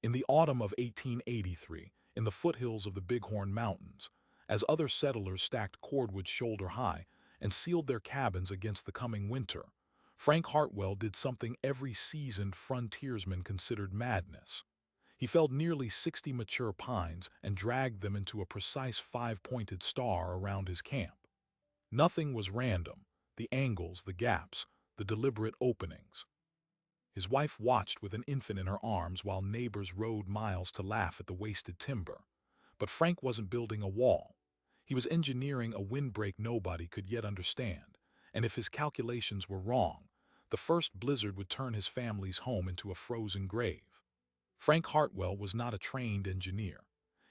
In the autumn of 1883, in the foothills of the Bighorn Mountains, as other settlers stacked cordwood shoulder high and sealed their cabins against the coming winter, Frank Hartwell did something every seasoned frontiersman considered madness. He felled nearly 60 mature pines and dragged them into a precise five-pointed star around his camp. Nothing was random: the angles, the gaps, the deliberate openings. His wife watched with an infant in her arms while neighbors rode miles to laugh at the wasted timber. But Frank wasn't building a wall. He was engineering a windbreak nobody could yet understand, and if his calculations were wrong, the first blizzard would turn his family's home into a frozen grave. Frank Hartwell was not a trained engineer.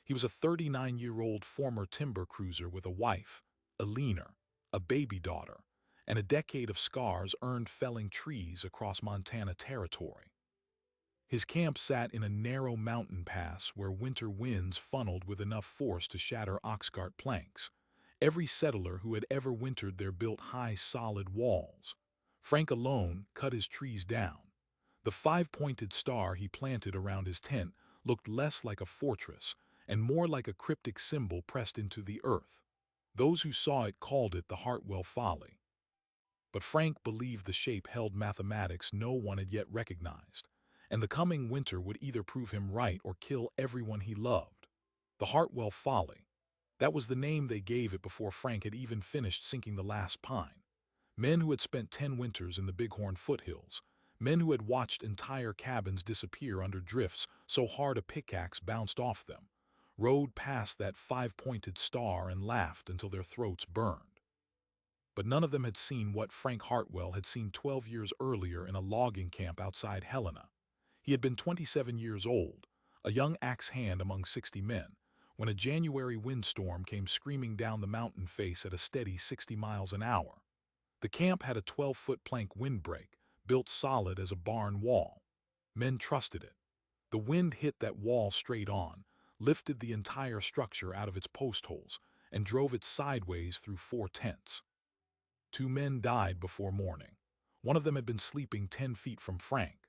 He was a 39-year-old former timber cruiser with a wife, a leaner, a baby daughter, and a decade of scars earned felling trees across Montana territory. His camp sat in a narrow mountain pass where winter winds funneled with enough force to shatter oxcart planks. Every settler who had ever wintered there built high, solid walls. Frank alone cut his trees down. The five-pointed star he planted around his tent looked less like a fortress and more like a cryptic symbol pressed into the earth. Those who saw it called it the Hartwell Folly. But Frank believed the shape held mathematics no one had yet recognized, and the coming winter would either prove him right or kill everyone he loved. The Hartwell Folly. That was the name they gave it before Frank had even finished sinking the last pine. Men who had spent 10 winters in the Bighorn foothills, men who had watched entire cabins disappear under drifts so hard a pickaxe bounced off them, rode past that five-pointed star and laughed until their throats burned. But none of them had seen what Frank Hartwell had seen 12 years earlier in a logging camp outside Helena. He had been 27 years old, a young axe hand among 60 men, when a January windstorm came screaming down the mountain face at a steady 60 miles an hour. The camp had a 12-foot plank windbreak, built solid as a barn wall. Men trusted it. The wind hit that wall straight on, lifted the entire structure out of its post holes, and drove it sideways through 4 tents. 2 men died before morning. One of them had been sleeping 10 feet from Frank.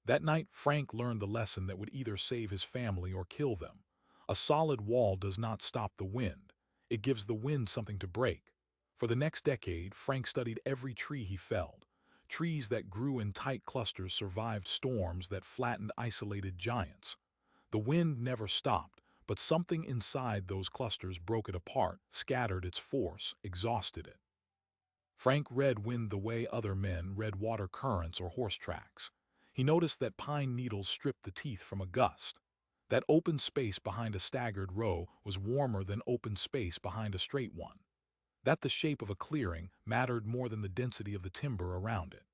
That night, Frank learned the lesson that would either save his family or kill them. A solid wall does not stop the wind. It gives the wind something to break. For the next decade, Frank studied every tree he felled. Trees that grew in tight clusters survived storms that flattened isolated giants. The wind never stopped, but something inside those clusters broke it apart, scattered its force, exhausted it. Frank read wind the way other men read water currents or horse tracks. He noticed that pine needles stripped the teeth from a gust. That open space behind a staggered row was warmer than open space behind a straight one. That the shape of a clearing mattered more than the density of the timber around it.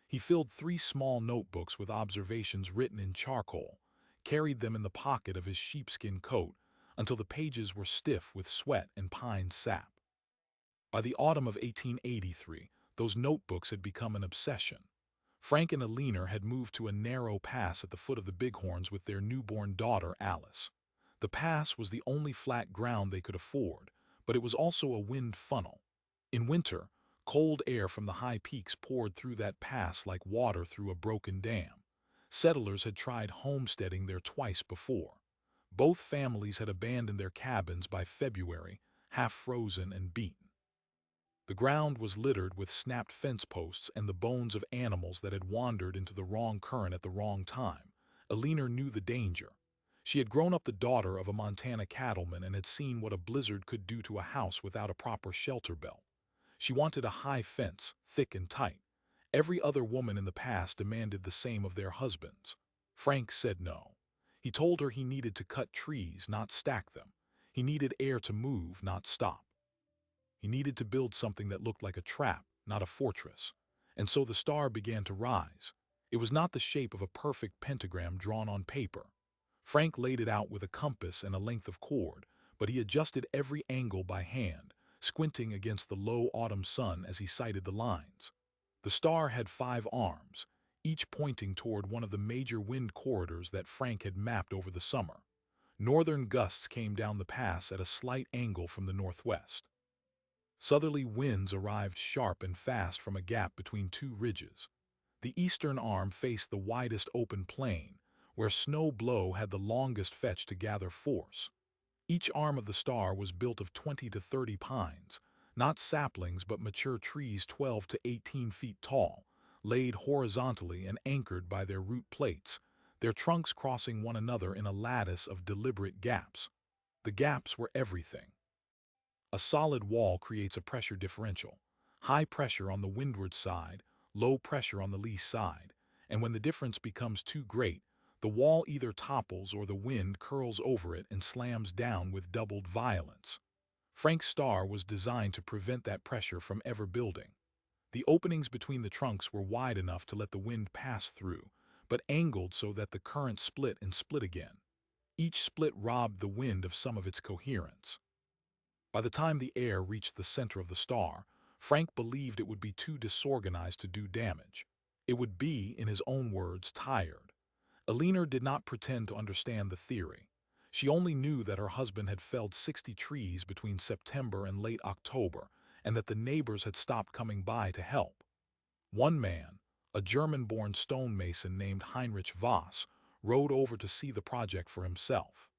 He filled 3 small notebooks with observations written in charcoal, carried them in the pocket of his sheepskin coat until the pages were stiff with sweat and pine sap. By the autumn of 1883, those notebooks had become an obsession. Frank and Alina had moved to a narrow pass at the foot of the Bighorns with their newborn daughter, Alice. The pass was the only flat ground they could afford, but it was also a wind funnel. In winter, cold air from the high peaks poured through that pass like water through a broken dam. Settlers had tried homesteading there twice before. Both families had abandoned their cabins by February, half frozen and beaten. The ground was littered with snapped fence posts and the bones of animals that had wandered into the wrong current at the wrong time. Alina knew the danger. She had grown up the daughter of a Montana cattleman and had seen what a blizzard could do to a house without a proper shelter belt. She wanted a high fence, thick and tight. Every other woman in the past demanded the same of their husbands. Frank said no. He told her he needed to cut trees, not stack them. He needed air to move, not stop. He needed to build something that looked like a trap, not a fortress. And so the star began to rise. It was not the shape of a perfect pentagram drawn on paper. Frank laid it out with a compass and a length of cord, but he adjusted every angle by hand, squinting against the low autumn sun as he sighted the lines. The star had 5 arms, each pointing toward one of the major wind corridors that Frank had mapped over the summer. Northern gusts came down the pass at a slight angle from the northwest. Southerly winds arrived sharp and fast from a gap between 2 ridges. The eastern arm faced the widest open plain, where Snow Blow had the longest fetch to gather force. Each arm of the star was built of 20 to 30 pines, not saplings but mature trees 12 to 18 feet tall, laid horizontally and anchored by their root plates, their trunks crossing one another in a lattice of deliberate gaps. The gaps were everything. A solid wall creates a pressure differential. High pressure on the windward side, low pressure on the lee side, and when the difference becomes too great, the wall either topples or the wind curls over it and slams down with doubled violence. Frank's star was designed to prevent that pressure from ever building. The openings between the trunks were wide enough to let the wind pass through, but angled so that the current split and split again. Each split robbed the wind of some of its coherence. By the time the air reached the center of the star, Frank believed it would be too disorganized to do damage. It would be, in his own words, tired. Eleanor did not pretend to understand the theory. She only knew that her husband had felled 60 trees between September and late October, and that the neighbors had stopped coming by to help. One man, a German-born stonemason named Heinrich Voss, rode over to see the project for himself.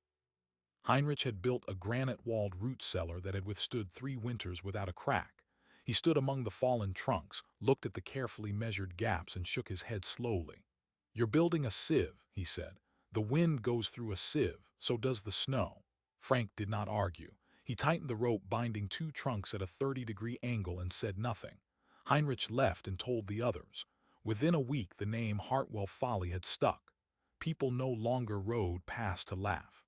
Heinrich had built a granite-walled root cellar that had withstood 3 winters without a crack. He stood among the fallen trunks, looked at the carefully measured gaps, and shook his head slowly. "You're building a sieve," he said. "The wind goes through a sieve, so does the snow." Frank did not argue. He tightened the rope binding 2 trunks at a 30-degree angle and said nothing. Heinrich left and told the others. Within a week the name Hartwell Folly had stuck. People no longer rode past to laugh.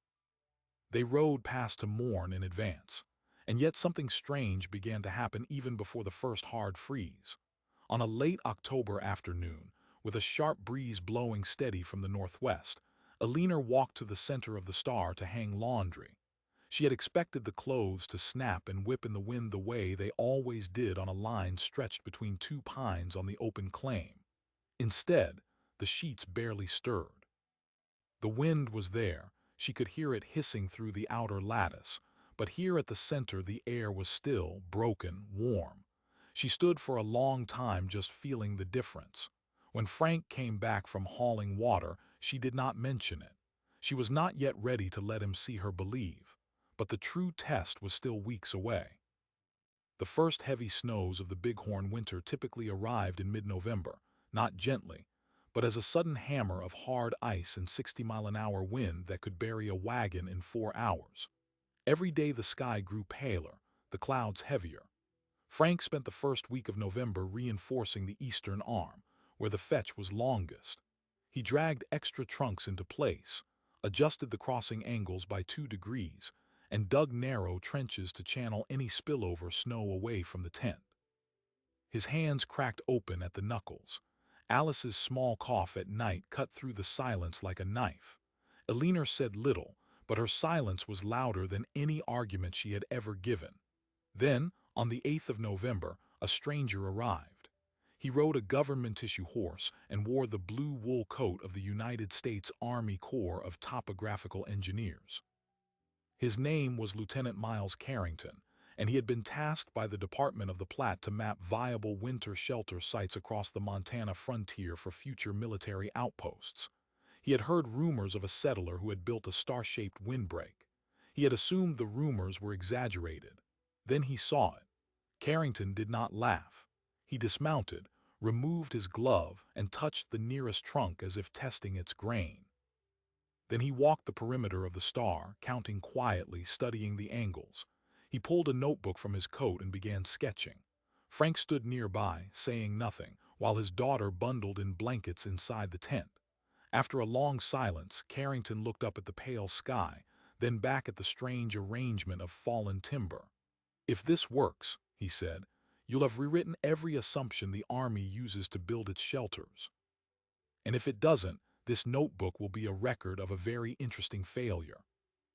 They rode past to mourn in advance. And yet something strange began to happen even before the first hard freeze. On a late October afternoon, with a sharp breeze blowing steady from the northwest, Eleanor walked to the center of the star to hang laundry. She had expected the clothes to snap and whip in the wind the way they always did on a line stretched between 2 pines on the open claim. Instead, the sheets barely stirred. The wind was there. She could hear it hissing through the outer lattice, but here at the center the air was still, broken, warm. She stood for a long time just feeling the difference. When Frank came back from hauling water, she did not mention it. She was not yet ready to let him see her believe, but the true test was still weeks away. The first heavy snows of the Bighorn winter typically arrived in mid-November, not gently, but as a sudden hammer of hard ice and 60-mile-an-hour wind that could bury a wagon in 4 hours. Every day the sky grew paler, the clouds heavier. Frank spent the first week of November reinforcing the eastern arm, where the fetch was longest. He dragged extra trunks into place, adjusted the crossing angles by 2 degrees, and dug narrow trenches to channel any spillover snow away from the tent. His hands cracked open at the knuckles. Alice's small cough at night cut through the silence like a knife. Eleanor said little, but her silence was louder than any argument she had ever given. Then, on the 8th of November, a stranger arrived. He rode a government-issue horse and wore the blue wool coat of the United States Army Corps of Topographical Engineers. His name was Lieutenant Miles Carrington, and he had been tasked by the Department of the Platte to map viable winter shelter sites across the Montana frontier for future military outposts. He had heard rumors of a settler who had built a star-shaped windbreak. He had assumed the rumors were exaggerated. Then he saw it. Carrington did not laugh. He dismounted, removed his glove, and touched the nearest trunk as if testing its grain. Then he walked the perimeter of the star, counting quietly, studying the angles. He pulled a notebook from his coat and began sketching. Frank stood nearby, saying nothing, while his daughter bundled in blankets inside the tent. After a long silence, Carrington looked up at the pale sky, then back at the strange arrangement of fallen timber. "If this works," he said, "you'll have rewritten every assumption the Army uses to build its shelters. And if it doesn't, this notebook will be a record of a very interesting failure."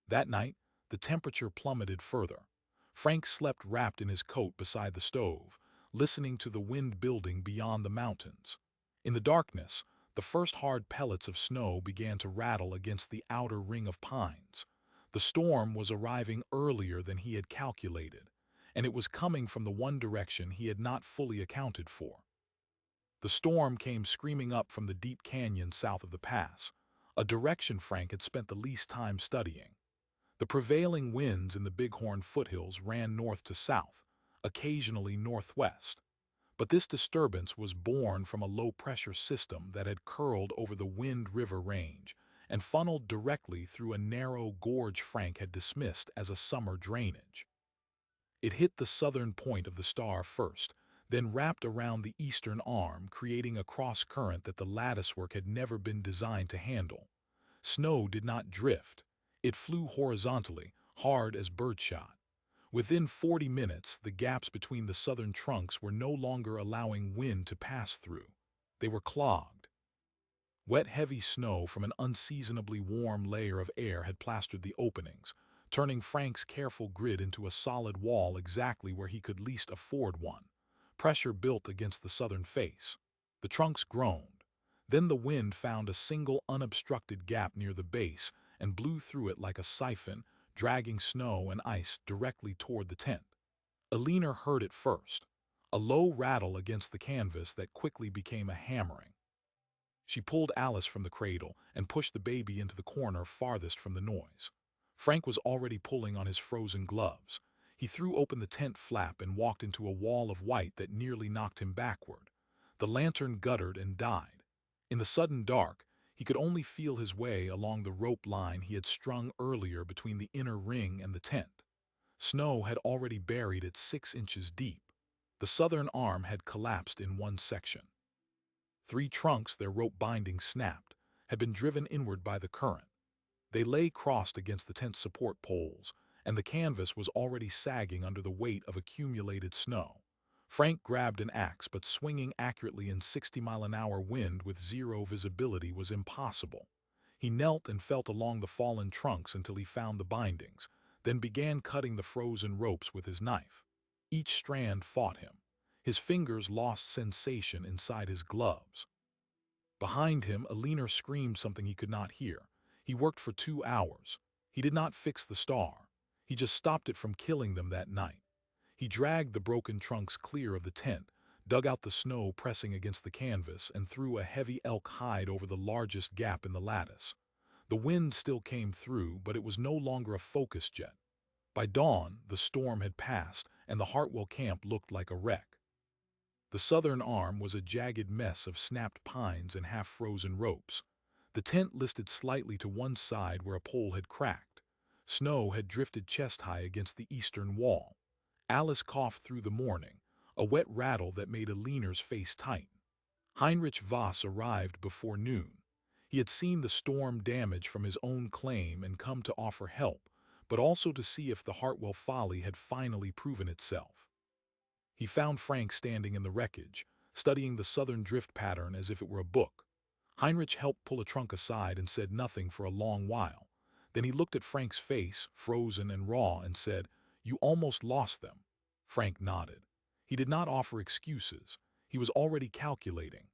That night, the temperature plummeted further. Frank slept wrapped in his coat beside the stove, listening to the wind building beyond the mountains. In the darkness, the first hard pellets of snow began to rattle against the outer ring of pines. The storm was arriving earlier than he had calculated, and it was coming from the one direction he had not fully accounted for. The storm came screaming up from the deep canyon south of the pass. a direction Frank had spent the least time studying. The prevailing winds in the Bighorn foothills ran north to south, occasionally northwest. But this disturbance was born from a low-pressure system that had curled over the Wind River Range and funneled directly through a narrow gorge Frank had dismissed as a summer drainage. It hit the southern point of the star first, then wrapped around the eastern arm, creating a cross-current that the latticework had never been designed to handle. Snow did not drift. It flew horizontally, hard as birdshot. Within 40 minutes, the gaps between the southern trunks were no longer allowing wind to pass through. They were clogged. Wet, heavy snow from an unseasonably warm layer of air had plastered the openings, turning Frank's careful grid into a solid wall exactly where he could least afford one. Pressure built against the southern face. The trunks groaned. Then the wind found a single unobstructed gap near the base and blew through it like a siphon, dragging snow and ice directly toward the tent. Alina heard it first, a low rattle against the canvas that quickly became a hammering. She pulled Alice from the cradle and pushed the baby into the corner farthest from the noise. Frank was already pulling on his frozen gloves. He threw open the tent flap and walked into a wall of white that nearly knocked him backward. The lantern guttered and died. In the sudden dark, he could only feel his way along the rope line he had strung earlier between the inner ring and the tent. Snow had already buried it 6 inches deep. The southern arm had collapsed in one section. 3 trunks, their rope bindings snapped, had been driven inward by the current. They lay crossed against the tent's support poles, and the canvas was already sagging under the weight of accumulated snow. Frank grabbed an axe, but swinging accurately in 60-mile-an-hour wind with zero visibility was impossible. He knelt and felt along the fallen trunks until he found the bindings, then began cutting the frozen ropes with his knife. Each strand fought him. His fingers lost sensation inside his gloves. Behind him, Alina screamed something he could not hear. He worked for 2 hours. He did not fix the star. He just stopped it from killing them that night. He dragged the broken trunks clear of the tent, dug out the snow pressing against the canvas, and threw a heavy elk hide over the largest gap in the lattice. The wind still came through, but it was no longer a focus jet. By dawn, the storm had passed, and the Hartwell camp looked like a wreck. The southern arm was a jagged mess of snapped pines and half-frozen ropes. The tent listed slightly to one side where a pole had cracked. Snow had drifted chest-high against the eastern wall. Alice coughed through the morning, a wet rattle that made Alina's face tighten. Heinrich Voss arrived before noon. He had seen the storm damage from his own claim and come to offer help, but also to see if the Hartwell folly had finally proven itself. He found Frank standing in the wreckage, studying the southern drift pattern as if it were a book. Heinrich helped pull a trunk aside and said nothing for a long while. Then he looked at Frank's face, frozen and raw, and said, "You almost lost them." Frank nodded. He did not offer excuses. He was already calculating.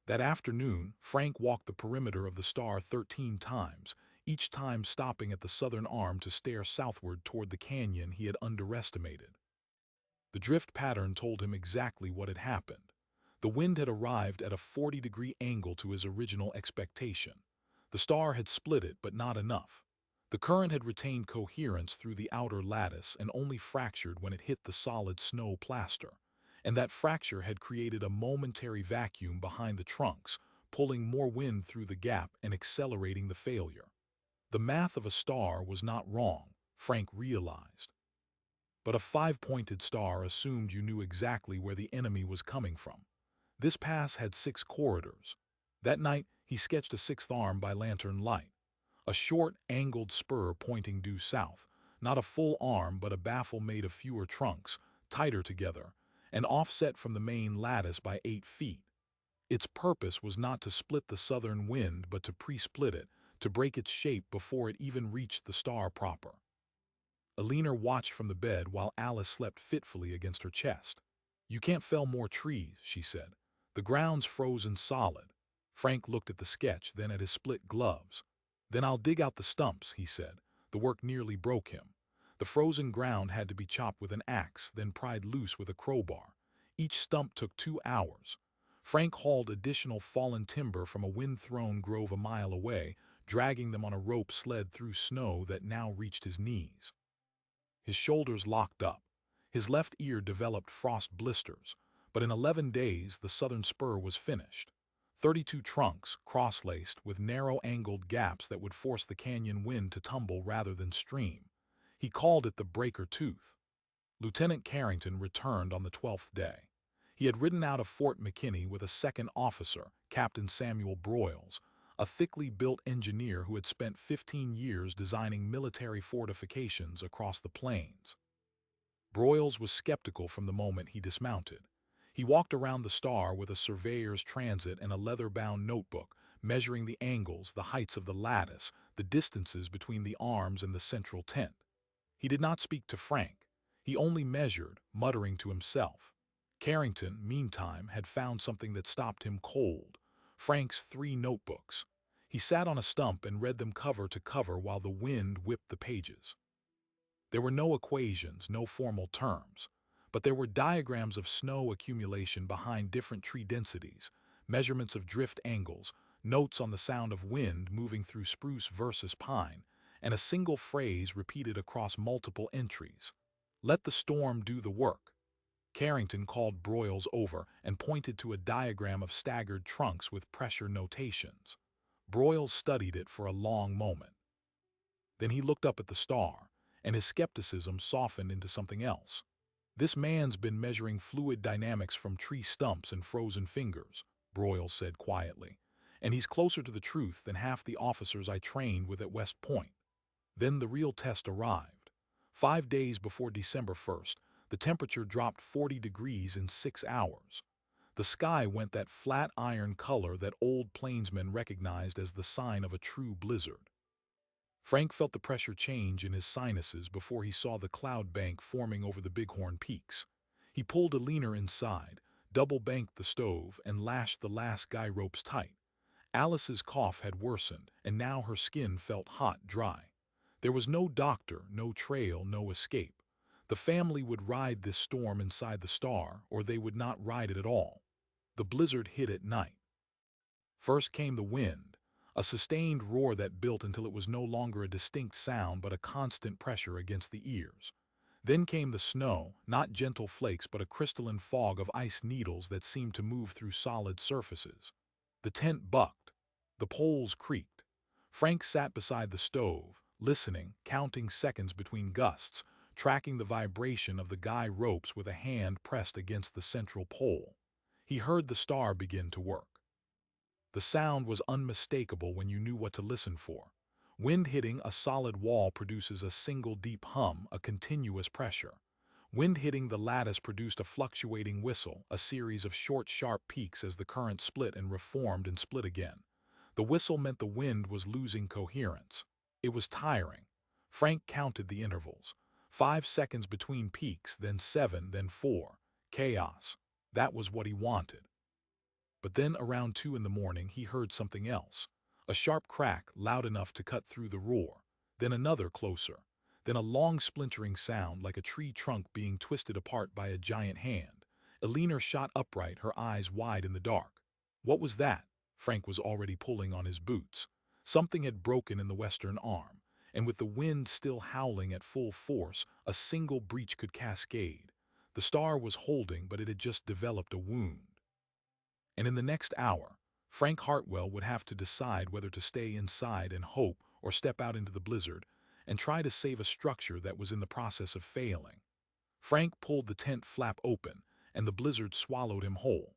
That afternoon, Frank walked the perimeter of the star 13 times, each time stopping at the southern arm to stare southward toward the canyon he had underestimated. The drift pattern told him exactly what had happened. The wind had arrived at a 40-degree angle to his original expectation. The star had split it, but not enough. The current had retained coherence through the outer lattice and only fractured when it hit the solid snow plaster. And that fracture had created a momentary vacuum behind the trunks, pulling more wind through the gap and accelerating the failure. The math of a star was not wrong, Frank realized. But a 5-pointed star assumed you knew exactly where the enemy was coming from. This pass had 6 corridors. That night, he sketched a 6th arm by lantern light. A short, angled spur pointing due south, not a full arm but a baffle made of fewer trunks, tighter together, and offset from the main lattice by 8 feet. Its purpose was not to split the southern wind but to pre-split it, to break its shape before it even reached the star proper. Alina watched from the bed while Alice slept fitfully against her chest. "You can't fell more trees," she said. "The ground's frozen solid." Frank looked at the sketch, then at his split gloves. "Then I'll dig out the stumps," he said. The work nearly broke him. The frozen ground had to be chopped with an axe, then pried loose with a crowbar. Each stump took 2 hours. Frank hauled additional fallen timber from a wind-thrown grove a mile away, dragging them on a rope sled through snow that now reached his knees. His shoulders locked up. His left ear developed frost blisters, but in 11 days the southern spur was finished. 32 trunks, cross-laced, with narrow-angled gaps that would force the canyon wind to tumble rather than stream. He called it the Breaker Tooth. Lieutenant Carrington returned on the 12th day. He had ridden out of Fort McKinney with a second officer, Captain Samuel Broyles, a thickly built engineer who had spent 15 years designing military fortifications across the plains. Broyles was skeptical from the moment he dismounted. He walked around the star with a surveyor's transit and a leather-bound notebook, measuring the angles, the heights of the lattice, the distances between the arms and the central tent. He did not speak to Frank. He only measured, muttering to himself. Carrington, meantime, had found something that stopped him cold: Frank's 3 notebooks. He sat on a stump and read them cover to cover while the wind whipped the pages. There were no equations, no formal terms, but there were diagrams of snow accumulation behind different tree densities, measurements of drift angles, notes on the sound of wind moving through spruce versus pine, and a single phrase repeated across multiple entries: "Let the storm do the work." Carrington called Broyles over and pointed to a diagram of staggered trunks with pressure notations. Broyles studied it for a long moment. Then he looked up at the star, and his skepticism softened into something else. "This man's been measuring fluid dynamics from tree stumps and frozen fingers," Broyles said quietly, "and he's closer to the truth than half the officers I trained with at West Point." Then the real test arrived. 5 days before December 1st, the temperature dropped 40 degrees in 6 hours. The sky went that flat iron color that old plainsmen recognized as the sign of a true blizzard. Frank felt the pressure change in his sinuses before he saw the cloud bank forming over the Bighorn Peaks. He pulled a leaner inside, double-banked the stove, and lashed the last guy ropes tight. Alice's cough had worsened, and now her skin felt hot, dry. There was no doctor, no trail, no escape. The family would ride this storm inside the star, or they would not ride it at all. The blizzard hit at night. First came the wind, a sustained roar that built until it was no longer a distinct sound but a constant pressure against the ears. Then came the snow, not gentle flakes but a crystalline fog of ice needles that seemed to move through solid surfaces. The tent bucked. The poles creaked. Frank sat beside the stove, listening, counting seconds between gusts, tracking the vibration of the guy ropes with a hand pressed against the central pole. He heard the star begin to work. The sound was unmistakable when you knew what to listen for. Wind hitting a solid wall produces a single deep hum, a continuous pressure. Wind hitting the lattice produced a fluctuating whistle, a series of short, sharp peaks as the current split and reformed and split again. The whistle meant the wind was losing coherence. It was tiring. Frank counted the intervals. 5 seconds between peaks, then 7, then 4. Chaos. That was what he wanted. But then around 2 in the morning he heard something else. A sharp crack, loud enough to cut through the roar. Then another, closer. Then a long splintering sound like a tree trunk being twisted apart by a giant hand. Eleanor shot upright, her eyes wide in the dark. What was that? Frank was already pulling on his boots. Something had broken in the western arm, and with the wind still howling at full force, a single breach could cascade. The star was holding, but it had just developed a wound. And in the next hour, Frank Hartwell would have to decide whether to stay inside and hope or step out into the blizzard and try to save a structure that was in the process of failing. Frank pulled the tent flap open, and the blizzard swallowed him whole.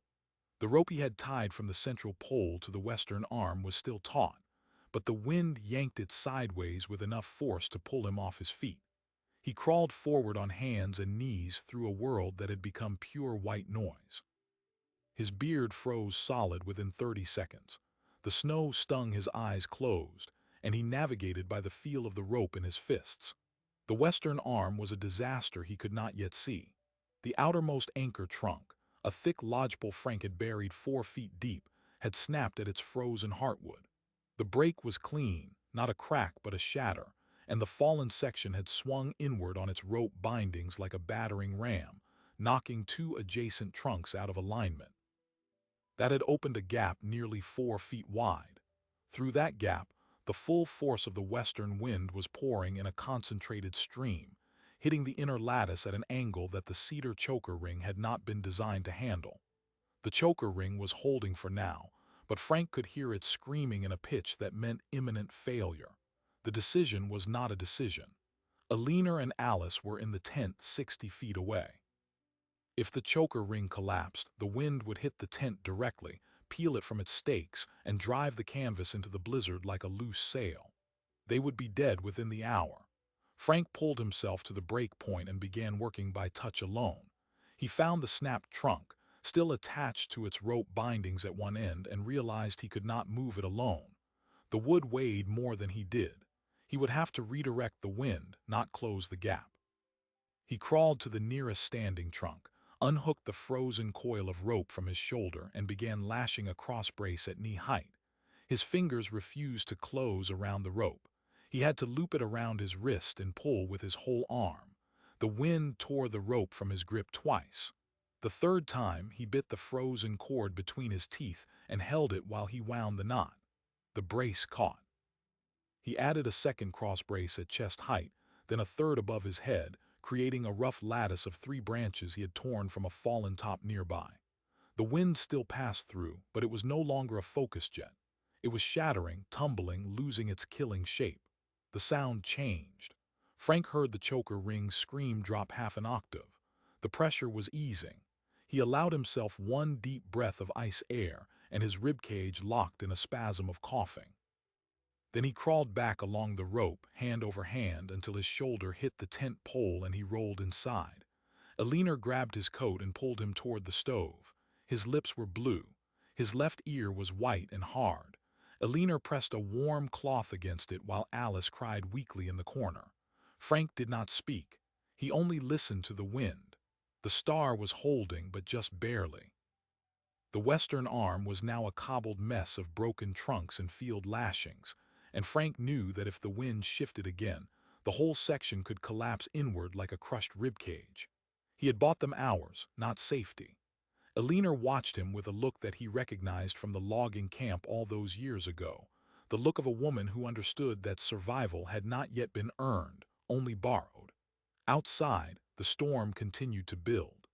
The rope he had tied from the central pole to the western arm was still taut, but the wind yanked it sideways with enough force to pull him off his feet. He crawled forward on hands and knees through a world that had become pure white noise. His beard froze solid within 30 seconds. The snow stung his eyes closed, and he navigated by the feel of the rope in his fists. The western arm was a disaster he could not yet see. The outermost anchor trunk, a thick lodgepole Frank had buried 4 feet deep, had snapped at its frozen heartwood. The break was clean, not a crack but a shatter, and the fallen section had swung inward on its rope bindings like a battering ram, knocking 2 adjacent trunks out of alignment. That had opened a gap nearly 4 feet wide. Through that gap, The full force of the western wind was pouring in a concentrated stream, hitting the inner lattice at an angle that the cedar choker ring had not been designed to handle. The choker ring was holding for now, but Frank could hear it screaming in a pitch that meant imminent failure. The decision was not a decision. Alina and Alice were in the tent 60 feet away. If the choker ring collapsed, the wind would hit the tent directly, peel it from its stakes, and drive the canvas into the blizzard like a loose sail. They would be dead within the hour. Frank pulled himself to the break point and began working by touch alone. He found the snapped trunk, still attached to its rope bindings at one end, and realized he could not move it alone. The wood weighed more than he did. He would have to redirect the wind, not close the gap. He crawled to the nearest standing trunk, unhooked the frozen coil of rope from his shoulder, and began lashing a cross brace at knee height. His fingers refused to close around the rope. He had to loop it around his wrist and pull with his whole arm. The wind tore the rope from his grip twice. The third time, he bit the frozen cord between his teeth and held it while he wound the knot. The brace caught. He added a second cross brace at chest height, then a third above his head, creating a rough lattice of 3 branches he had torn from a fallen top nearby. The wind still passed through, but it was no longer a focus jet. It was shattering, tumbling, losing its killing shape. The sound changed. Frank heard the choker ring scream drop half an octave. The pressure was easing. He allowed himself one deep breath of ice air, and his ribcage locked in a spasm of coughing. Then he crawled back along the rope, hand over hand, until his shoulder hit the tent pole and he rolled inside. Alina grabbed his coat and pulled him toward the stove. His lips were blue. His left ear was white and hard. Alina pressed a warm cloth against it while Alice cried weakly in the corner. Frank did not speak. He only listened to the wind. The star was holding, but just barely. The western arm was now a cobbled mess of broken trunks and field lashings, and Frank knew that if the wind shifted again, the whole section could collapse inward like a crushed ribcage. He had bought them hours, not safety. Alina watched him with a look that he recognized from the logging camp all those years ago, the look of a woman who understood that survival had not yet been earned, only borrowed. Outside, the storm continued to build.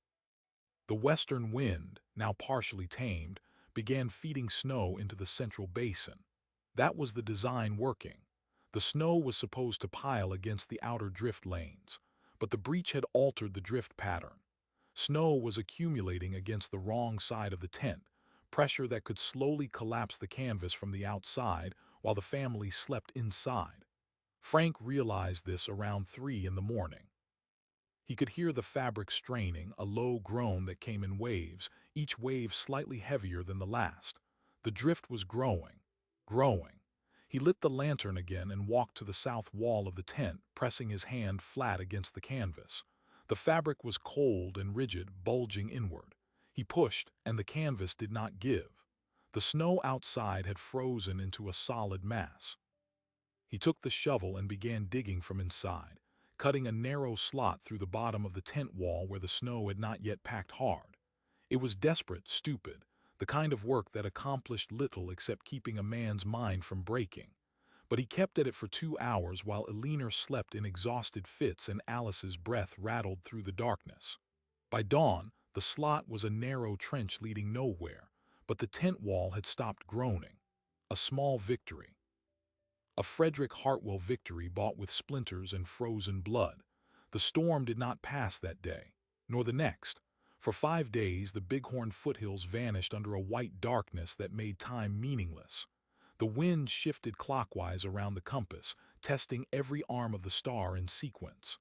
The western wind, now partially tamed, began feeding snow into the central basin. That was the design working. The snow was supposed to pile against the outer drift lanes, but the breach had altered the drift pattern. Snow was accumulating against the wrong side of the tent, pressure that could slowly collapse the canvas from the outside while the family slept inside. Frank realized this around 3 in the morning. He could hear the fabric straining, a low groan that came in waves, each wave slightly heavier than the last. The drift was growing, growing. He lit the lantern again and walked to the south wall of the tent, pressing his hand flat against the canvas. The fabric was cold and rigid, bulging inward. He pushed, and the canvas did not give. The snow outside had frozen into a solid mass. He took the shovel and began digging from inside, cutting a narrow slot through the bottom of the tent wall where the snow had not yet packed hard. It was desperate, stupid, the kind of work that accomplished little except keeping a man's mind from breaking. But he kept at it for 2 hours while Alina slept in exhausted fits and Alice's breath rattled through the darkness. By dawn, the slot was a narrow trench leading nowhere, but the tent wall had stopped groaning. A small victory. A Frederick Hartwell victory bought with splinters and frozen blood. The storm did not pass that day, nor the next. For 5 days, the Bighorn foothills vanished under a white darkness that made time meaningless. The wind shifted clockwise around the compass, testing every arm of the star in sequence.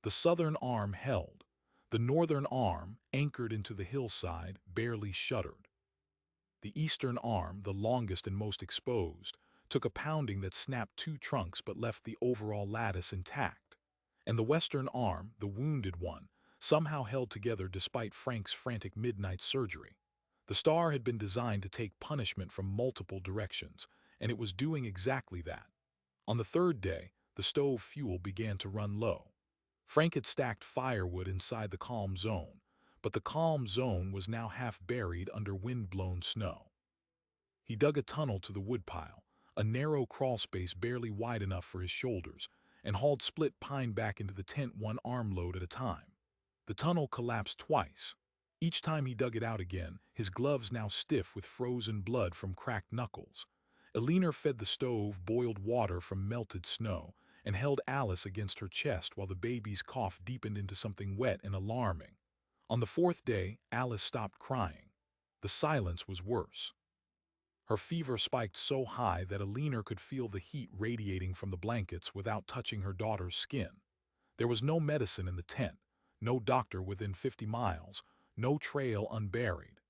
The southern arm held. The northern arm, anchored into the hillside, barely shuddered. The eastern arm, the longest and most exposed, took a pounding that snapped 2 trunks but left the overall lattice intact. And the western arm, the wounded one, somehow held together despite Frank's frantic midnight surgery. The star had been designed to take punishment from multiple directions, and it was doing exactly that. On the 3rd day, the stove fuel began to run low. Frank had stacked firewood inside the calm zone, but the calm zone was now half buried under wind-blown snow. He dug a tunnel to the woodpile, a narrow crawl space barely wide enough for his shoulders, and hauled split pine back into the tent one armload at a time. The tunnel collapsed twice. Each time he dug it out again, his gloves now stiff with frozen blood from cracked knuckles. Eleanor fed the stove boiled water from melted snow and held Alice against her chest while the baby's cough deepened into something wet and alarming. On the fourth day, Alice stopped crying. The silence was worse. Her fever spiked so high that Eleanor could feel the heat radiating from the blankets without touching her daughter's skin. There was no medicine in the tent, no doctor within 50 miles, no trail unburied.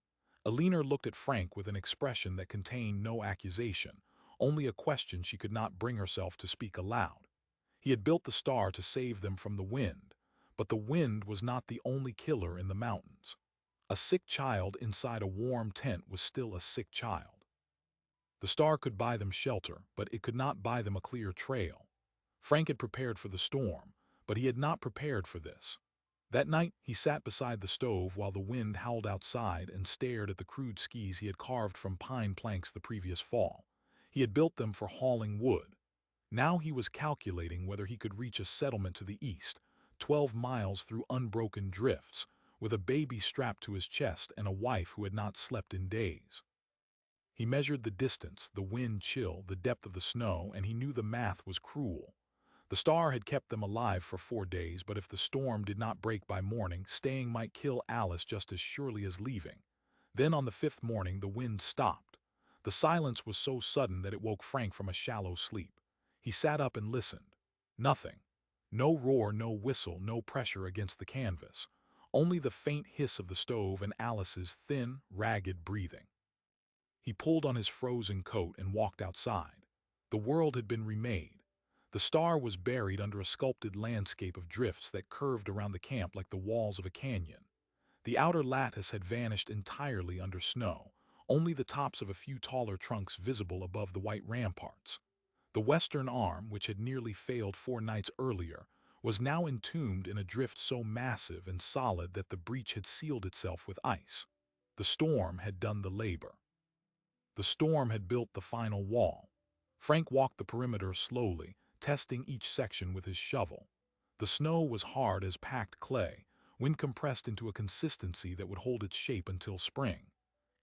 Eleanor looked at Frank with an expression that contained no accusation, only a question she could not bring herself to speak aloud. He had built the star to save them from the wind, but the wind was not the only killer in the mountains. A sick child inside a warm tent was still a sick child. The star could buy them shelter, but it could not buy them a clear trail. Frank had prepared for the storm, but he had not prepared for this. That night, he sat beside the stove while the wind howled outside and stared at the crude skis he had carved from pine planks the previous fall. He had built them for hauling wood. Now he was calculating whether he could reach a settlement to the east, 12 miles through unbroken drifts, with a baby strapped to his chest and a wife who had not slept in days. He measured the distance, the wind chill, the depth of the snow, and he knew the math was cruel. The star had kept them alive for 4 days, but if the storm did not break by morning, staying might kill Alice just as surely as leaving. Then on the 5th morning, the wind stopped. The silence was so sudden that it woke Frank from a shallow sleep. He sat up and listened. Nothing. No roar, no whistle, no pressure against the canvas. Only the faint hiss of the stove and Alice's thin, ragged breathing. He pulled on his frozen coat and walked outside. The world had been remade. The star was buried under a sculpted landscape of drifts that curved around the camp like the walls of a canyon. The outer lattice had vanished entirely under snow, only the tops of a few taller trunks visible above the white ramparts. The western arm, which had nearly failed 4 nights earlier, was now entombed in a drift so massive and solid that the breach had sealed itself with ice. The storm had done the labor. The storm had built the final wall. Frank walked the perimeter slowly, testing each section with his shovel. The snow was hard as packed clay, wind compressed into a consistency that would hold its shape until spring.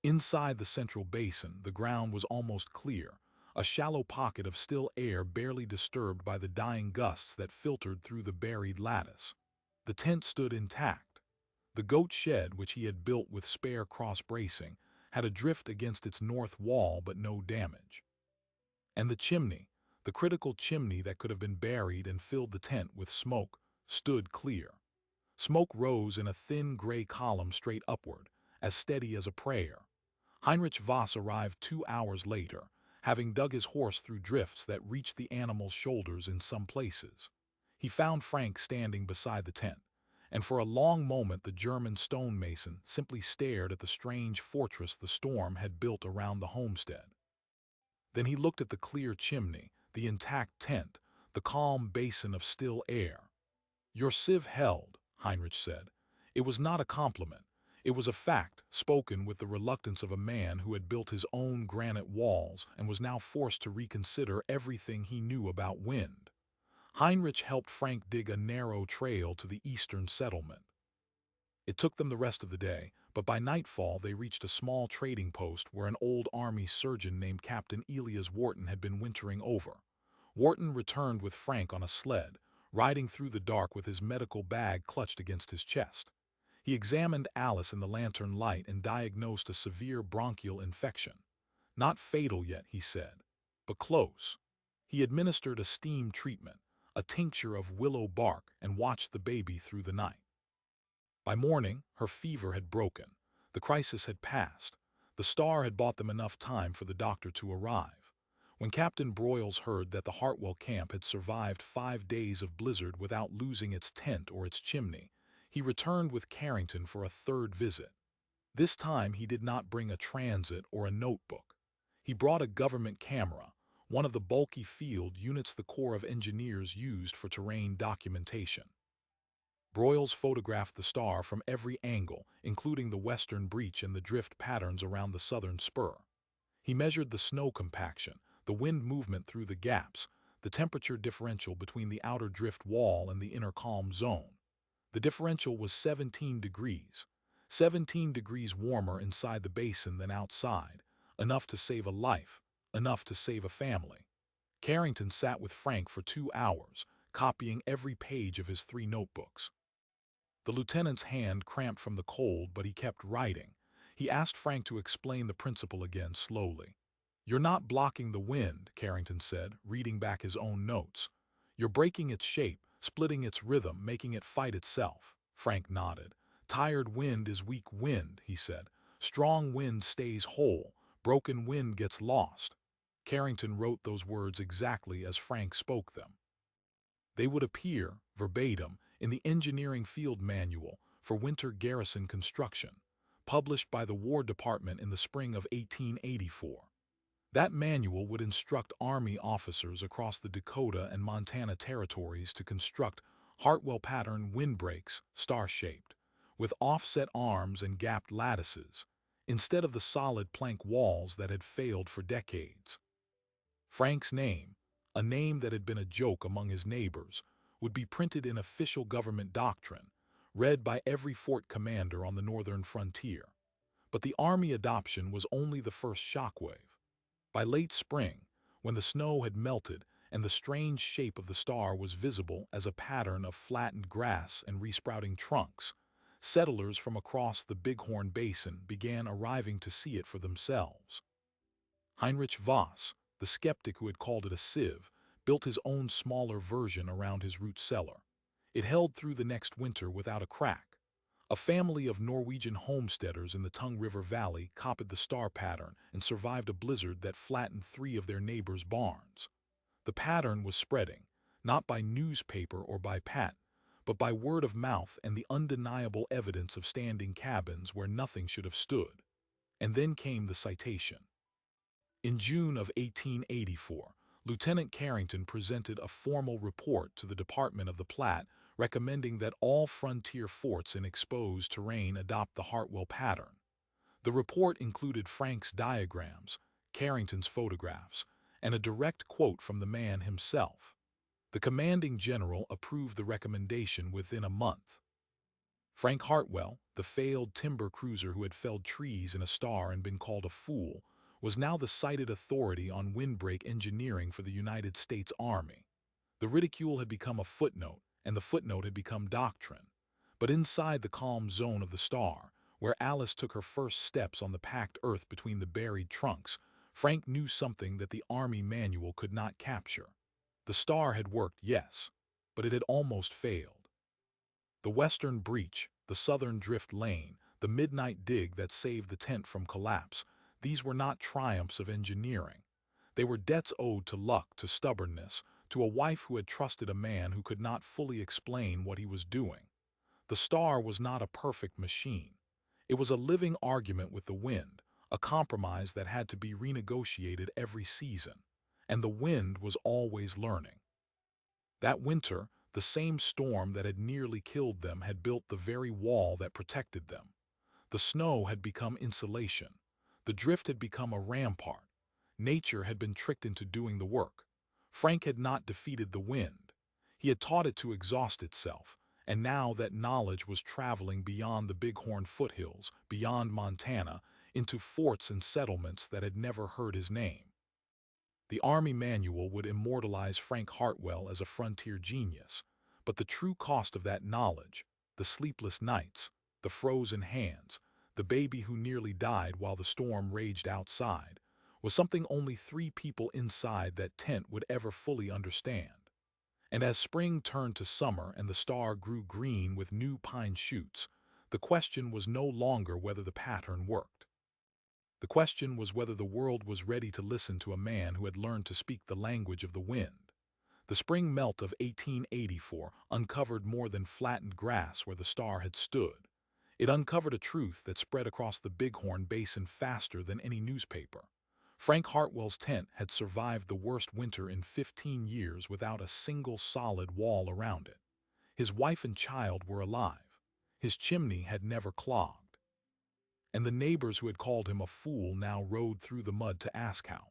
Inside the central basin, the ground was almost clear, a shallow pocket of still air barely disturbed by the dying gusts that filtered through the buried lattice. The tent stood intact. The goat shed, which he had built with spare cross-bracing, had a drift against its north wall but no damage. And the chimney, the critical chimney that could have been buried and filled the tent with smoke, stood clear. Smoke rose in a thin gray column straight upward, as steady as a prayer. Heinrich Voss arrived 2 hours later, having dug his horse through drifts that reached the animal's shoulders in some places. He found Frank standing beside the tent, and for a long moment the German stonemason simply stared at the strange fortress the storm had built around the homestead. Then he looked at the clear chimney, the intact tent, the calm basin of still air. "Your sieve held," Heinrich said. It was not a compliment. It was a fact, spoken with the reluctance of a man who had built his own granite walls and was now forced to reconsider everything he knew about wind. Heinrich helped Frank dig a narrow trail to the eastern settlement. It took them the rest of the day, but by nightfall they reached a small trading post where an old army surgeon named Captain Elias Wharton had been wintering over. Wharton returned with Frank on a sled, riding through the dark with his medical bag clutched against his chest. He examined Alice in the lantern light and diagnosed a severe bronchial infection. Not fatal yet, he said, but close. He administered a steam treatment, a tincture of willow bark, and watched the baby through the night. By morning, her fever had broken. The crisis had passed. The star had bought them enough time for the doctor to arrive. When Captain Broyles heard that the Hartwell camp had survived 5 days of blizzard without losing its tent or its chimney, he returned with Carrington for a 3rd visit. This time he did not bring a transit or a notebook. He brought a government camera, one of the bulky field units the Corps of Engineers used for terrain documentation. Broyles photographed the star from every angle, including the western breach and the drift patterns around the southern spur. He measured the snow compaction, the the wind movement through the gaps, the temperature differential between the outer drift wall and the inner calm zone. The differential was 17 degrees. 17 degrees warmer inside the basin than outside, enough to save a life, enough to save a family. Carrington sat with Frank for 2 hours, copying every page of his 3 notebooks. The lieutenant's hand cramped from the cold, but he kept writing. He asked Frank to explain the principle again slowly. "You're not blocking the wind," Carrington said, reading back his own notes. "You're breaking its shape, splitting its rhythm, making it fight itself." Frank nodded. "Tired wind is weak wind," he said. "Strong wind stays whole. Broken wind gets lost." Carrington wrote those words exactly as Frank spoke them. They would appear, verbatim, in the Engineering Field Manual for Winter Garrison Construction, published by the War Department in the spring of 1884. That manual would instruct Army officers across the Dakota and Montana territories to construct Hartwell-pattern windbreaks, star-shaped, with offset arms and gapped lattices, instead of the solid plank walls that had failed for decades. Frank's name, a name that had been a joke among his neighbors, would be printed in official government doctrine, read by every fort commander on the northern frontier. But the Army adoption was only the first shockwave. By late spring, when the snow had melted and the strange shape of the star was visible as a pattern of flattened grass and resprouting trunks, settlers from across the Bighorn Basin began arriving to see it for themselves. Heinrich Voss, the skeptic who had called it a sieve, built his own smaller version around his root cellar. It held through the next winter without a crack. A family of Norwegian homesteaders in the Tongue River Valley copied the star pattern and survived a blizzard that flattened 3 of their neighbors' barns. The pattern was spreading, not by newspaper or by patent, but by word of mouth and the undeniable evidence of standing cabins where nothing should have stood. And then came the citation. In June of 1884, Lieutenant Carrington presented a formal report to the Department of the Platte recommending that all frontier forts in exposed terrain adopt the Hartwell pattern. The report included Frank's diagrams, Carrington's photographs, and a direct quote from the man himself. The commanding general approved the recommendation within a month. Frank Hartwell, the failed timber cruiser who had felled trees in a star and been called a fool, was now the cited authority on windbreak engineering for the United States Army. The ridicule had become a footnote, and the footnote had become doctrine. But inside the calm zone of the star, where Alice took her first steps on the packed earth between the buried trunks, Frank knew something that the Army manual could not capture. The star had worked, yes, but it had almost failed. The western breach, the southern drift lane, the midnight dig that saved the tent from collapse, these were not triumphs of engineering. They were debts owed to luck, to stubbornness, to a wife who had trusted a man who could not fully explain what he was doing. The star was not a perfect machine. It was a living argument with the wind, a compromise that had to be renegotiated every season. And the wind was always learning. That winter, the same storm that had nearly killed them had built the very wall that protected them. The snow had become insulation. The drift had become a rampart. Nature had been tricked into doing the work. Frank had not defeated the wind. He had taught it to exhaust itself, and now that knowledge was traveling beyond the Bighorn foothills, beyond Montana, into forts and settlements that had never heard his name. The Army manual would immortalize Frank Hartwell as a frontier genius, but the true cost of that knowledge, the sleepless nights, the frozen hands, the baby who nearly died while the storm raged outside, was something only 3 people inside that tent would ever fully understand. And as spring turned to summer and the star grew green with new pine shoots, the question was no longer whether the pattern worked. The question was whether the world was ready to listen to a man who had learned to speak the language of the wind. The spring melt of 1884 uncovered more than flattened grass where the star had stood. It uncovered a truth that spread across the Bighorn Basin faster than any newspaper. Frank Hartwell's tent had survived the worst winter in 15 years without a single solid wall around it. His wife and child were alive. His chimney had never clogged. And the neighbors who had called him a fool now rode through the mud to ask how.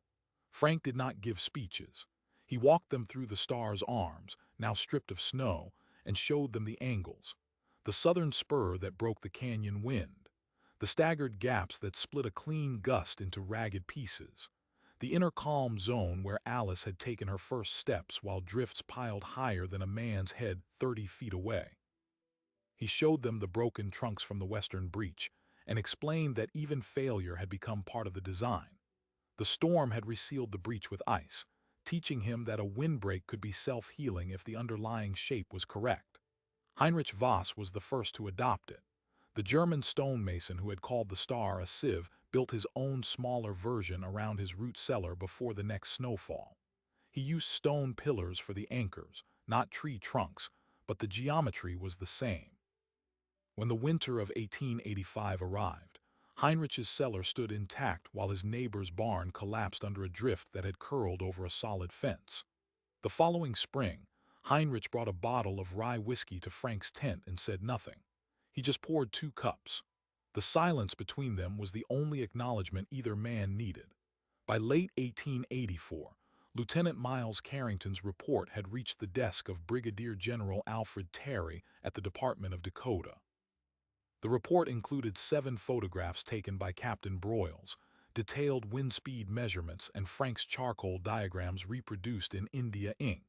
Frank did not give speeches. He walked them through the star's arms, now stripped of snow, and showed them the angles. The southern spur that broke the canyon wind. The staggered gaps that split a clean gust into ragged pieces. The inner calm zone where Alice had taken her first steps while drifts piled higher than a man's head 30 feet away. He showed them the broken trunks from the western breach and explained that even failure had become part of the design. The storm had resealed the breach with ice, teaching him that a windbreak could be self-healing if the underlying shape was correct. Heinrich Voss was the first to adopt it. The German stonemason who had called the star a sieve built his own smaller version around his root cellar before the next snowfall. He used stone pillars for the anchors, not tree trunks, but the geometry was the same. When the winter of 1885 arrived, Heinrich's cellar stood intact while his neighbor's barn collapsed under a drift that had curled over a solid fence. The following spring, Heinrich brought a bottle of rye whiskey to Frank's tent and said nothing. He just poured 2 cups. The silence between them was the only acknowledgement either man needed. By late 1884, Lieutenant Miles Carrington's report had reached the desk of Brigadier General Alfred Terry at the Department of Dakota. The report included 7 photographs taken by Captain Broyles, detailed wind speed measurements, and Frank's charcoal diagrams reproduced in India ink.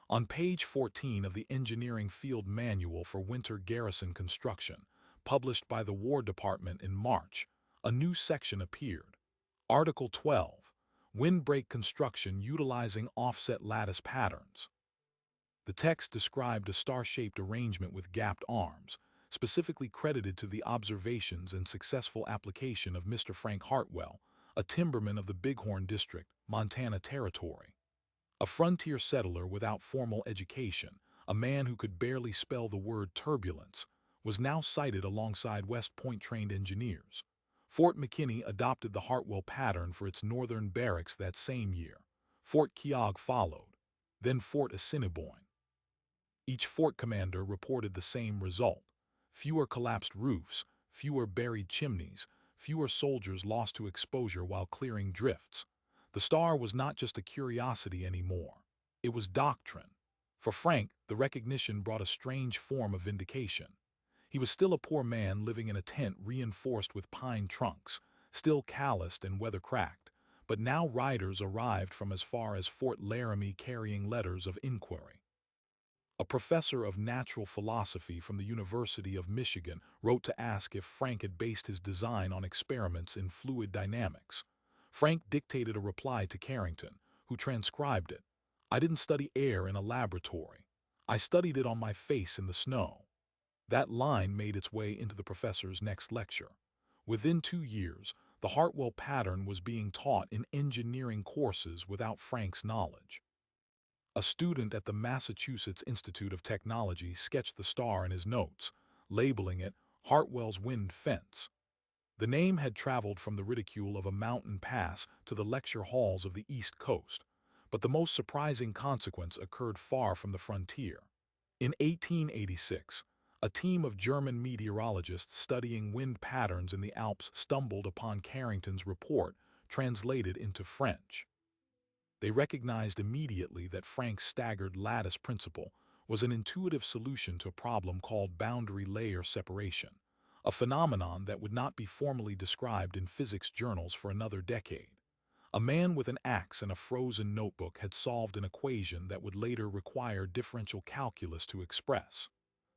On page 14 of the Engineering Field Manual for Winter Garrison Construction, published by the War Department in March, a new section appeared. Article 12, Windbreak Construction Utilizing Offset Lattice Patterns. The text described a star-shaped arrangement with gapped arms, specifically credited to the observations and successful application of Mr. Frank Hartwell, a timberman of the Bighorn District, Montana Territory. A frontier settler without formal education, a man who could barely spell the word turbulence, was now sighted alongside West Point-trained engineers. Fort McKinney adopted the Hartwell pattern for its northern barracks that same year. Fort Keogh followed, then Fort Assiniboine. Each fort commander reported the same result: fewer collapsed roofs, fewer buried chimneys, fewer soldiers lost to exposure while clearing drifts. The star was not just a curiosity anymore. It was doctrine. For Frank, the recognition brought a strange form of vindication. He was still a poor man living in a tent reinforced with pine trunks, still calloused and weather-cracked, but now riders arrived from as far as Fort Laramie carrying letters of inquiry. A professor of natural philosophy from the University of Michigan wrote to ask if Frank had based his design on experiments in fluid dynamics. Frank dictated a reply to Carrington, who transcribed it. "I didn't study air in a laboratory. I studied it on my face in the snow." That line made its way into the professor's next lecture. Within 2 years, the Hartwell pattern was being taught in engineering courses without Frank's knowledge. A student at the Massachusetts Institute of Technology sketched the star in his notes, labeling it Hartwell's Wind Fence. The name had traveled from the ridicule of a mountain pass to the lecture halls of the East Coast, but the most surprising consequence occurred far from the frontier. In 1886, a team of German meteorologists studying wind patterns in the Alps stumbled upon Carrington's report, translated into French. They recognized immediately that Frank's staggered lattice principle was an intuitive solution to a problem called boundary layer separation, a phenomenon that would not be formally described in physics journals for another decade. A man with an axe and a frozen notebook had solved an equation that would later require differential calculus to express.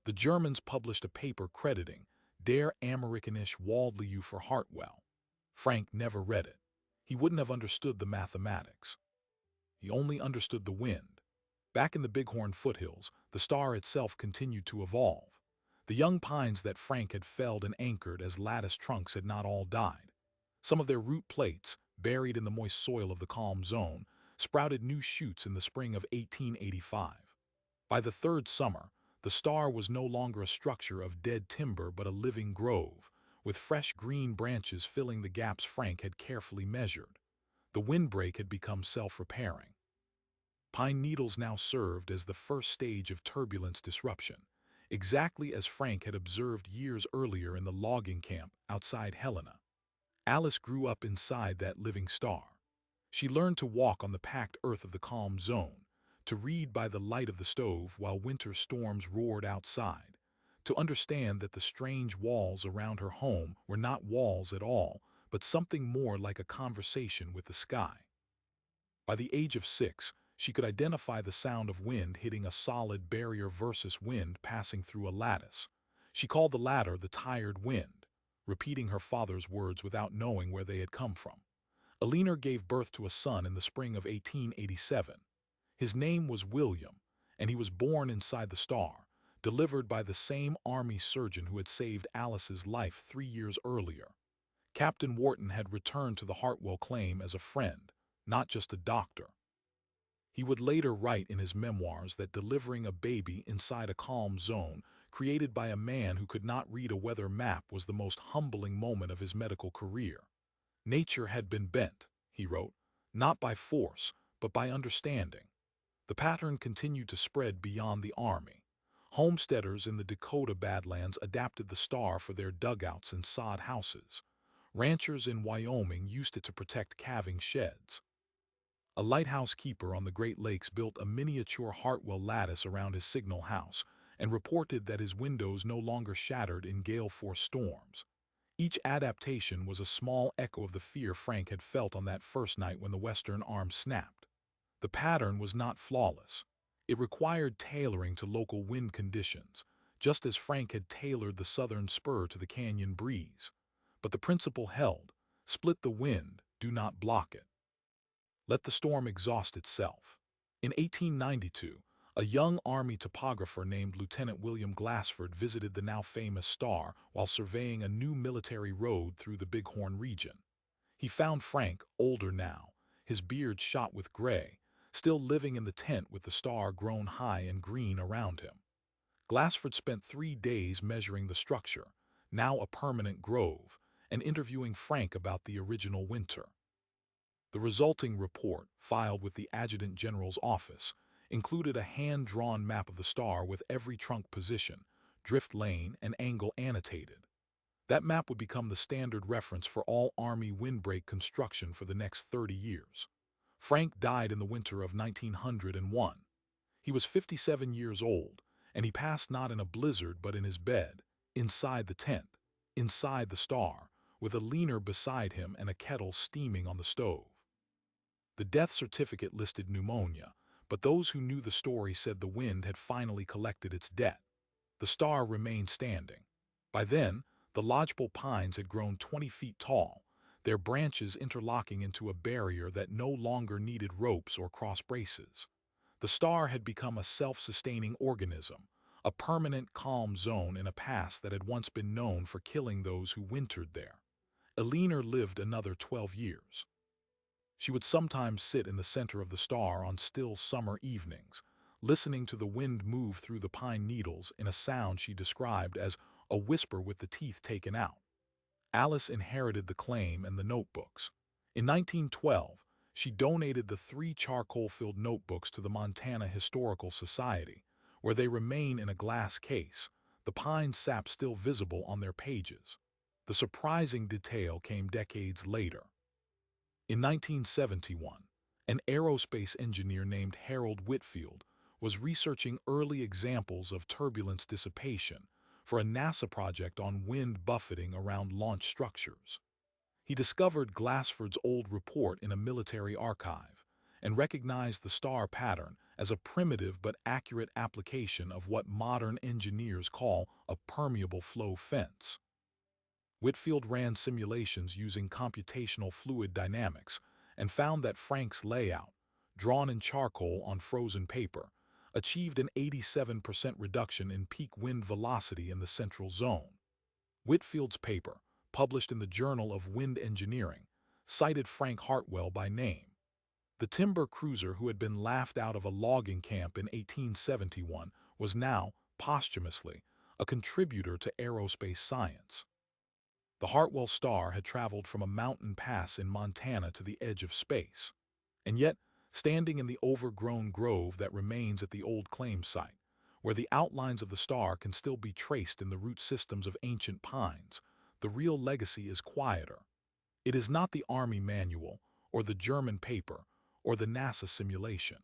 The Germans published a paper crediting Der amerikanische Waldlieu for Hartwell. Frank never read it. He wouldn't have understood the mathematics. He only understood the wind. Back in the Bighorn foothills, the star itself continued to evolve. The young pines that Frank had felled and anchored as lattice trunks had not all died. Some of their root plates, buried in the moist soil of the calm zone, sprouted new shoots in the spring of 1885. By the 3rd summer, the star was no longer a structure of dead timber but a living grove, with fresh green branches filling the gaps Frank had carefully measured. The windbreak had become self-repairing. Pine needles now served as the first stage of turbulence disruption, exactly as Frank had observed years earlier in the logging camp outside Helena. Alice grew up inside that living star. She learned to walk on the packed earth of the calm zone, to read by the light of the stove while winter storms roared outside, to understand that the strange walls around her home were not walls at all, but something more like a conversation with the sky. By the age of 6, she could identify the sound of wind hitting a solid barrier versus wind passing through a lattice. She called the latter the tired wind, repeating her father's words without knowing where they had come from. Alina gave birth to a son in the spring of 1887. His name was William, and he was born inside the star, delivered by the same army surgeon who had saved Alice's life 3 years earlier. Captain Wharton had returned to the Hartwell claim as a friend, not just a doctor. He would later write in his memoirs that delivering a baby inside a calm zone created by a man who could not read a weather map was the most humbling moment of his medical career. Nature had been bent, he wrote, not by force, but by understanding. The pattern continued to spread beyond the army. Homesteaders in the Dakota Badlands adapted the star for their dugouts and sod houses. Ranchers in Wyoming used it to protect calving sheds. A lighthouse keeper on the Great Lakes built a miniature Hartwell lattice around his signal house and reported that his windows no longer shattered in gale-force storms. Each adaptation was a small echo of the fear Frank had felt on that first night when the western arm snapped. The pattern was not flawless. It required tailoring to local wind conditions, just as Frank had tailored the southern spur to the canyon breeze. But the principle held: split the wind, do not block it. Let the storm exhaust itself. In 1892, a young Army topographer named Lieutenant William Glassford visited the now famous star while surveying a new military road through the Bighorn region. He found Frank, older now, his beard shot with gray, still living in the tent with the star grown high and green around him. Glassford spent 3 days measuring the structure, now a permanent grove, and interviewing Frank about the original winter. The resulting report, filed with the Adjutant General's office, included a hand-drawn map of the star with every trunk position, drift lane, and angle annotated. That map would become the standard reference for all Army windbreak construction for the next 30 years. Frank died in the winter of 1901. He was 57 years old, and he passed not in a blizzard but in his bed, inside the tent, inside the star, with a leaner beside him and a kettle steaming on the stove. The death certificate listed pneumonia, but those who knew the story said the wind had finally collected its debt. The star remained standing. By then, the lodgepole pines had grown 20 feet tall, their branches interlocking into a barrier that no longer needed ropes or cross braces. The star had become a self-sustaining organism, a permanent calm zone in a past that had once been known for killing those who wintered there. Eleanor lived another 12 years. She would sometimes sit in the center of the star on still summer evenings, listening to the wind move through the pine needles in a sound she described as a whisper with the teeth taken out. Alice inherited the claim and the notebooks. In 1912, she donated the 3 charcoal-filled notebooks to the Montana Historical Society, where they remain in a glass case, the pine sap still visible on their pages. The surprising detail came decades later. In 1971, an aerospace engineer named Harold Whitfield was researching early examples of turbulence dissipation for a NASA project on wind buffeting around launch structures. He discovered Glassford's old report in a military archive and recognized the star pattern as a primitive but accurate application of what modern engineers call a permeable flow fence. Whitfield ran simulations using computational fluid dynamics and found that Frank's layout, drawn in charcoal on frozen paper, achieved an 87% reduction in peak wind velocity in the central zone. Whitfield's paper, published in the Journal of Wind Engineering, cited Frank Hartwell by name. The timber cruiser who had been laughed out of a logging camp in 1871 was now, posthumously, a contributor to aerospace science. The Hartwell star had traveled from a mountain pass in Montana to the edge of space. And yet, standing in the overgrown grove that remains at the old claim site, where the outlines of the star can still be traced in the root systems of ancient pines, the real legacy is quieter. It is not the Army manual or the German paper, or the NASA simulation.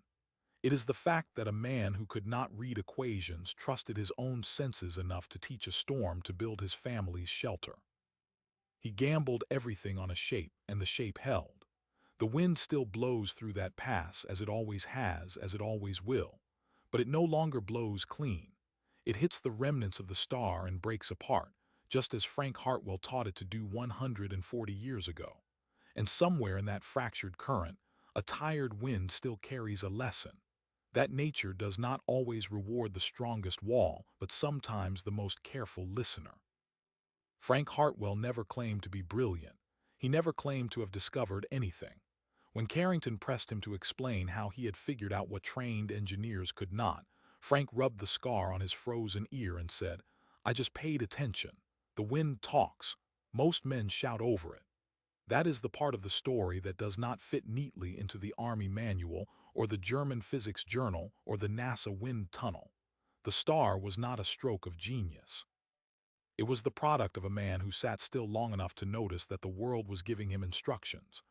It is the fact that a man who could not read equations trusted his own senses enough to teach a storm to build his family's shelter. He gambled everything on a shape, and the shape held. The wind still blows through that pass, as it always has, as it always will, but it no longer blows clean. It hits the remnants of the star and breaks apart, just as Frank Hartwell taught it to do 140 years ago. And somewhere in that fractured current, a tired wind still carries a lesson. That nature does not always reward the strongest wall, but sometimes the most careful listener. Frank Hartwell never claimed to be brilliant. He never claimed to have discovered anything. When Carrington pressed him to explain how he had figured out what trained engineers could not, Frank rubbed the scar on his frozen ear and said, "I just paid attention. The wind talks. Most men shout over it." That is the part of the story that does not fit neatly into the Army manual or the German physics journal or the NASA wind tunnel. The star was not a stroke of genius. It was the product of a man who sat still long enough to notice that the world was giving him instructions.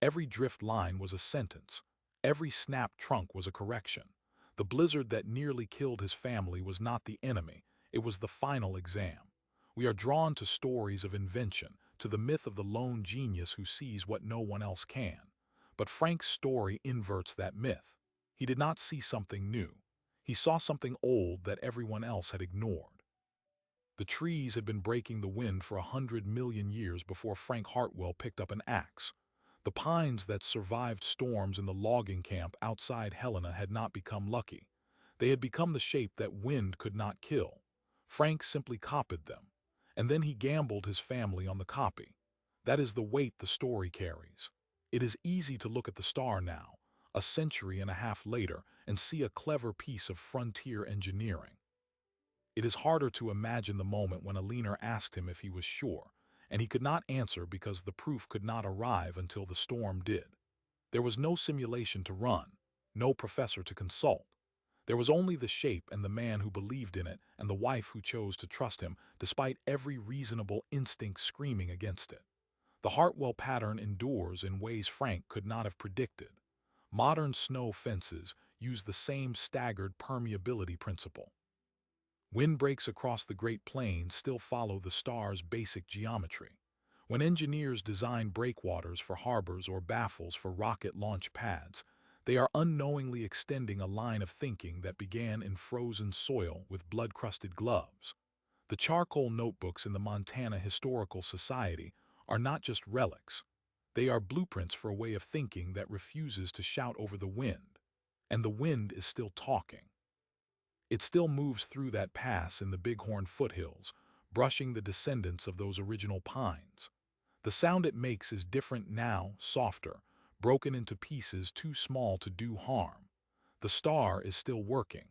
Every drift line was a sentence. Every snapped trunk was a correction. The blizzard that nearly killed his family was not the enemy. It was the final exam. We are drawn to stories of invention, to the myth of the lone genius who sees what no one else can. But Frank's story inverts that myth. He did not see something new. He saw something old that everyone else had ignored. The trees had been breaking the wind for 100 million years before Frank Hartwell picked up an axe. The pines that survived storms in the logging camp outside Helena had not become lucky. They had become the shape that wind could not kill. Frank simply copied them. And then he gambled his family on the copy. That is the weight the story carries. It is easy to look at the star now, a century and a half later, and see a clever piece of frontier engineering. It is harder to imagine the moment when a leaner asked him if he was sure, and he could not answer because the proof could not arrive until the storm did. There was no simulation to run, no professor to consult. There was only the shape and the man who believed in it and the wife who chose to trust him despite every reasonable instinct screaming against it. The Hartwell pattern endures in ways Frank could not have predicted. Modern snow fences use the same staggered permeability principle. Windbreaks across the Great Plains still follow the star's basic geometry. When engineers design breakwaters for harbors or baffles for rocket launch pads, they are unknowingly extending a line of thinking that began in frozen soil with blood-crusted gloves. The charcoal notebooks in the Montana Historical Society are not just relics. They are blueprints for a way of thinking that refuses to shout over the wind. And the wind is still talking. It still moves through that pass in the Bighorn foothills, brushing the descendants of those original pines. The sound it makes is different now, softer, broken into pieces too small to do harm. The star is still working.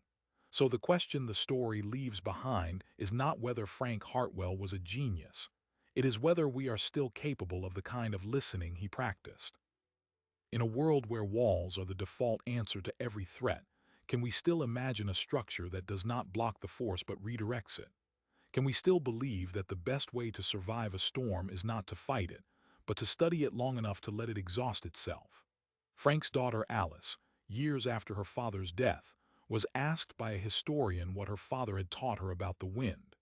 So the question the story leaves behind is not whether Frank Hartwell was a genius. It is whether we are still capable of the kind of listening he practiced. In a world where walls are the default answer to every threat, can we still imagine a structure that does not block the force but redirects it? Can we still believe that the best way to survive a storm is not to fight it, but to study it long enough to let it exhaust itself? Frank's daughter Alice, years after her father's death, was asked by a historian what her father had taught her about the wind.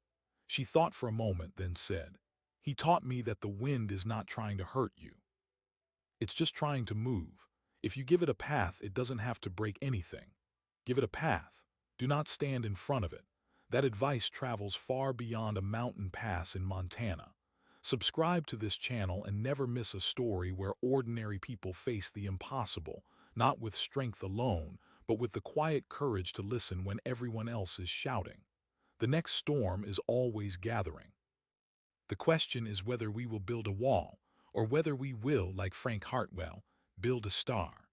She thought for a moment, then said, "He taught me that the wind is not trying to hurt you. It's just trying to move. If you give it a path, it doesn't have to break anything. Give it a path. Do not stand in front of it." That advice travels far beyond a mountain pass in Montana. Subscribe to this channel and never miss a story where ordinary people face the impossible, not with strength alone, but with the quiet courage to listen when everyone else is shouting. The next storm is always gathering. The question is whether we will build a wall, or whether we will, like Frank Hartwell, build a star.